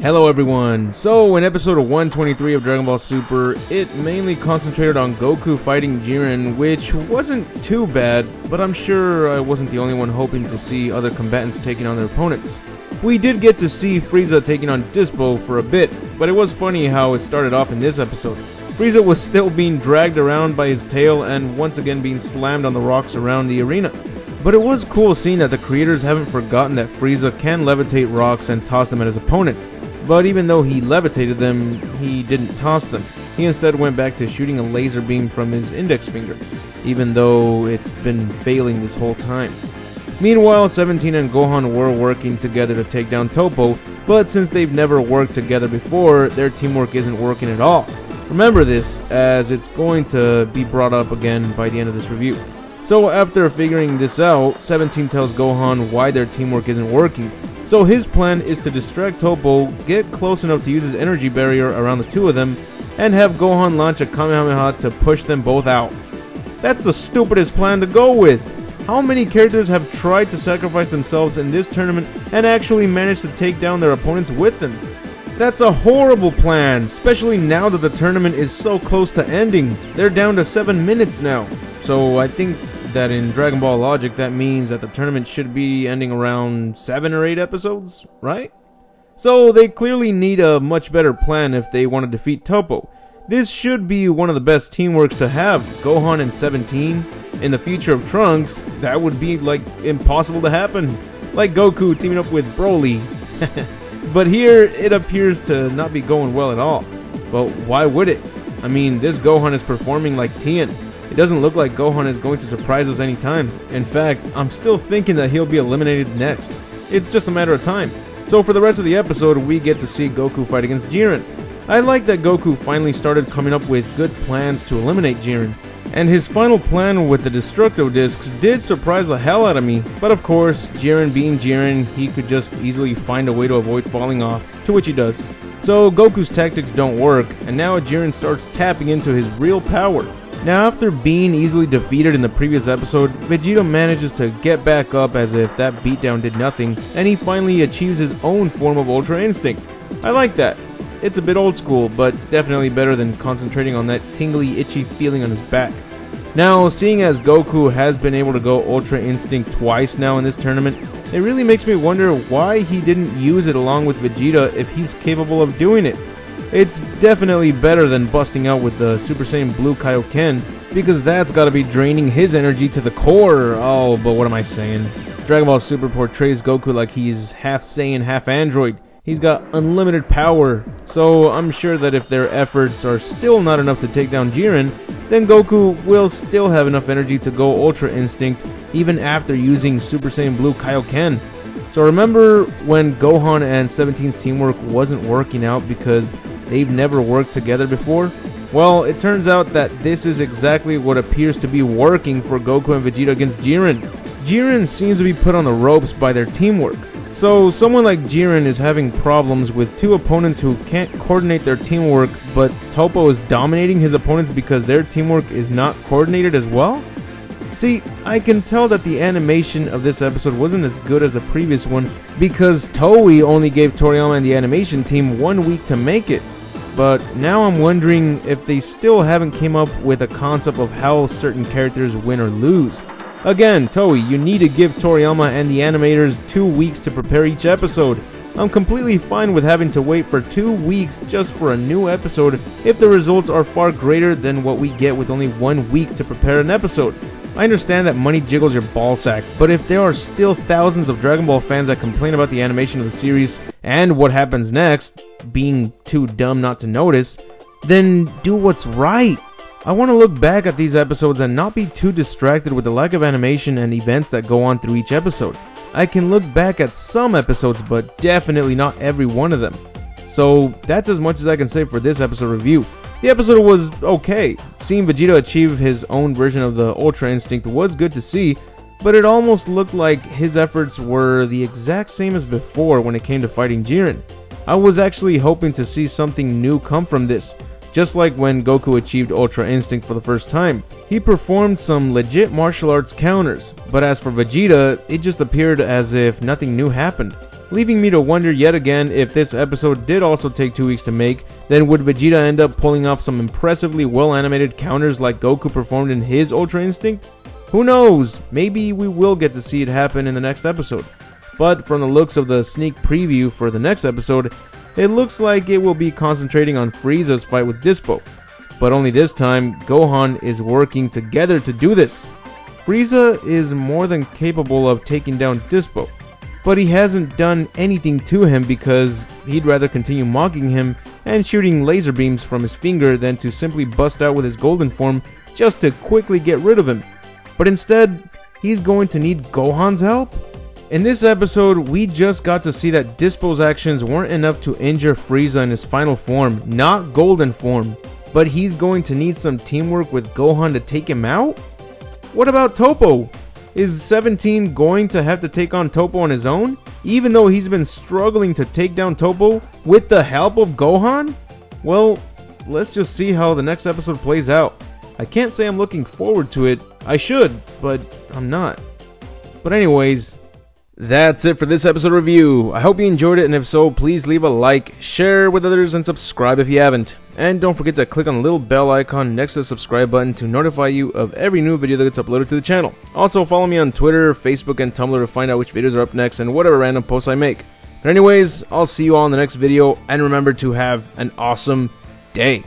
Hello everyone! So, in episode 123 of Dragon Ball Super, it mainly concentrated on Goku fighting Jiren, which wasn't too bad, but I'm sure I wasn't the only one hoping to see other combatants taking on their opponents. We did get to see Frieza taking on Dispo for a bit, but it was funny how it started off in this episode. Frieza was still being dragged around by his tail and once again being slammed on the rocks around the arena. But it was cool seeing that the creators haven't forgotten that Frieza can levitate rocks and toss them at his opponent. But even though he levitated them, he didn't toss them. He instead went back to shooting a laser beam from his index finger, even though it's been failing this whole time. Meanwhile, 17 and Gohan were working together to take down Toppo, but since they've never worked together before, their teamwork isn't working at all. Remember this, as it's going to be brought up again by the end of this review. So after figuring this out, 17 tells Gohan why their teamwork isn't working. So his plan is to distract Toppo, get close enough to use his energy barrier around the two of them, and have Gohan launch a Kamehameha to push them both out. That's the stupidest plan to go with! How many characters have tried to sacrifice themselves in this tournament and actually managed to take down their opponents with them? That's a horrible plan, especially now that the tournament is so close to ending. They're down to 7 minutes now. So I think that in Dragon Ball logic, that means that the tournament should be ending around 7 or 8 episodes, right? So they clearly need a much better plan if they want to defeat Toppo. This should be one of the best teamworks to have. Gohan and 17. In the future of Trunks, that would be like impossible to happen. Like Goku teaming up with Broly. But here, it appears to not be going well at all. But why would it? I mean, this Gohan is performing like Tien. It doesn't look like Gohan is going to surprise us anytime. In fact, I'm still thinking that he'll be eliminated next. It's just a matter of time. So for the rest of the episode, we get to see Goku fight against Jiren. I like that Goku finally started coming up with good plans to eliminate Jiren. And his final plan with the Destructo Discs did surprise the hell out of me. But of course, Jiren being Jiren, he could just easily find a way to avoid falling off, to which he does. So Goku's tactics don't work, and now Jiren starts tapping into his real power. Now after being easily defeated in the previous episode, Vegeta manages to get back up as if that beatdown did nothing, and he finally achieves his own form of Ultra Instinct. I like that. It's a bit old school, but definitely better than concentrating on that tingly, itchy feeling on his back. Now, seeing as Goku has been able to go Ultra Instinct twice now in this tournament, it really makes me wonder why he didn't use it along with Vegeta if he's capable of doing it. It's definitely better than busting out with the Super Saiyan Blue Kaioken, because that's gotta be draining his energy to the core. Oh, but what am I saying? Dragon Ball Super portrays Goku like he's half Saiyan, half Android. He's got unlimited power, so I'm sure that if their efforts are still not enough to take down Jiren, then Goku will still have enough energy to go Ultra Instinct even after using Super Saiyan Blue Kaioken. So remember when Gohan and 17's teamwork wasn't working out because they've never worked together before? Well, it turns out that this is exactly what appears to be working for Goku and Vegeta against Jiren. Jiren seems to be put on the ropes by their teamwork. So someone like Jiren is having problems with two opponents who can't coordinate their teamwork, but Toppo is dominating his opponents because their teamwork is not coordinated as well? See, I can tell that the animation of this episode wasn't as good as the previous one because Toei only gave Toriyama and the animation team 1 week to make it. But now I'm wondering if they still haven't came up with a concept of how certain characters win or lose. Again, Toei, you need to give Toriyama and the animators 2 weeks to prepare each episode. I'm completely fine with having to wait for 2 weeks just for a new episode if the results are far greater than what we get with only 1 week to prepare an episode. I understand that money jiggles your ballsack, but if there are still thousands of Dragon Ball fans that complain about the animation of the series and what happens next, being too dumb not to notice, then do what's right. I want to look back at these episodes and not be too distracted with the lack of animation and events that go on through each episode. I can look back at some episodes, but definitely not every one of them. So that's as much as I can say for this episode review. The episode was okay. Seeing Vegeta achieve his own version of the Ultra Instinct was good to see, but it almost looked like his efforts were the exact same as before when it came to fighting Jiren. I was actually hoping to see something new come from this. Just like when Goku achieved Ultra Instinct for the first time. He performed some legit martial arts counters, but as for Vegeta, it just appeared as if nothing new happened. leaving me to wonder yet again if this episode did also take 2 weeks to make, then would Vegeta end up pulling off some impressively well animated counters like Goku performed in his Ultra Instinct? Who knows, maybe we will get to see it happen in the next episode. But from the looks of the sneak preview for the next episode, it looks like it will be concentrating on Frieza's fight with Dispo. But only this time, Gohan is working together to do this. Frieza is more than capable of taking down Dispo, but he hasn't done anything to him because he'd rather continue mocking him and shooting laser beams from his finger than to simply bust out with his golden form just to quickly get rid of him. But instead, he's going to need Gohan's help? In this episode, we just got to see that Dispo's actions weren't enough to injure Frieza in his final form, not golden form. But he's going to need some teamwork with Gohan to take him out? What about Toppo? Is 17 going to have to take on Toppo on his own? Even though he's been struggling to take down Toppo with the help of Gohan? Well, let's just see how the next episode plays out. I can't say I'm looking forward to it. I should, but I'm not. But anyways, that's it for this episode review. I hope you enjoyed it, and if so, please leave a like, share with others, and subscribe if you haven't. And don't forget to click on the little bell icon next to the subscribe button to notify you of every new video that gets uploaded to the channel. Also, follow me on Twitter, Facebook, and Tumblr to find out which videos are up next and whatever random posts I make. But anyways, I'll see you all in the next video, and remember to have an awesome day.